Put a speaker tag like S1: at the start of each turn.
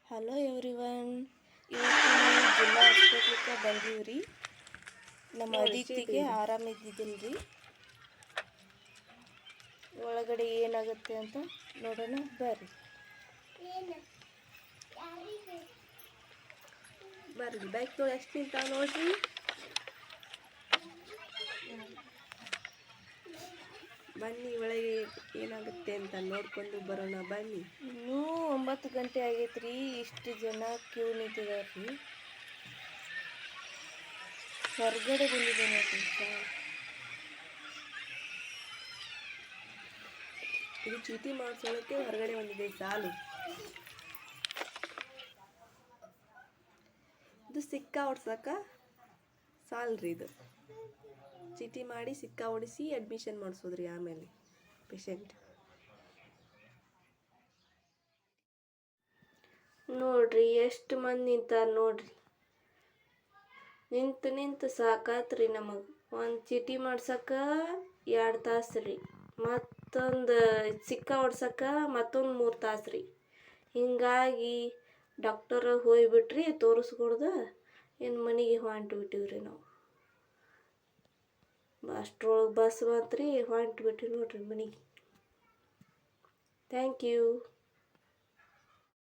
S1: Hello everyone, ಇವತ್ತು ನಾವು ಜಿಲ್ಲಾ ಹಾಸ್ಪಿಟ್ಲಿಗೆ ಬಂದೀವಿ ರೀ. ನಮ್ಮ ಅದಿತಿಗೆ ಆರಾಮಿದ್ದಿದ್ದಿಲ್ಲ ರೀ. ಒಳಗಡೆ ಏನಾಗುತ್ತೆ ಅಂತ ನೋಡೋಣ ಬರ್ರಿ. ಬರ್ರಿ ಬೈಕ್ ನೋಡಿ ಎಷ್ಟು ನಿಂತಾವ ನೋಡ್ರಿ. ಬನ್ನಿ ಒಳಗೆ ಏನಾಗುತ್ತೆ ಅಂತ ನೋಡ್ಕೊಂಡು ಬರೋಣ ಬನ್ನಿ. ಇನ್ನೂ 9 ಗಂಟೆ ಆಗೈತ್ರಿ. ಇಷ್ಟು ಜನ ಕ್ಯೂ ನಿಂತಿದಾರ್ರಿ. ಹೊರಗಡೆ ಬಂದಿದೆ ನೋಡ್ರಿ. ಇದು ಚೀಟಿ ಮಾಡಿಸೋಳಕ್ಕೆ ಹೊರಗಡೆ ಬಂದಿದೆ ಸಾಲು. ಇದು ಸಿಕ್ಕ ಹೊಡ್ಸಕ್ಕ ಸಾಲ್ರಿ. ಇದು ಚೀಟಿ ಮಾಡಿ ಸಿಕ್ಕ ಹೊಡಿಸಿ ಅಡ್ಮಿಷನ್ ಮಾಡಿಸೋದ್ರಿ. ಆಮೇಲೆ ಪೇಷಂಟ್ ನೋಡ್ರಿ ಎಷ್ಟು ಮಂದಿ ನಿಂತಾರ ನೋಡ್ರಿ. ನಿಂತು ಸಾಕಾತ್ರಿ. ನಮಗೆ ಒಂದು ಚೀಟಿ ಮಾಡ್ಸಕ್ಕ 2 ತಾಸು ರೀ. ಮತ್ತೊಂದು ಸಿಕ್ಕ ಹೊಡ್ಸಕ್ಕ ಮತ್ತೊಂದು 3 ತಾಸು ರೀ. ಹಿಂಗಾಗಿ ಡಾಕ್ಟರ್ ಹೋಗ್ಬಿಟ್ರಿ ತೋರಿಸ್ಕೊಡ್ದು ಇನ್ನು ಮನೆಗೆ ಹೊಂಟ್ಬಿಟ್ಟಿವ್ರಿ ನಾವು. ಅಷ್ಟ್ರೊಳಗೆ ಬಸ್ ಬಂತ್ರಿ, ಹೊಂಟ್ಬಿಟ್ಟಿವಿ ನೋಡ್ರಿ ಮನೆಗೆ. Thank you.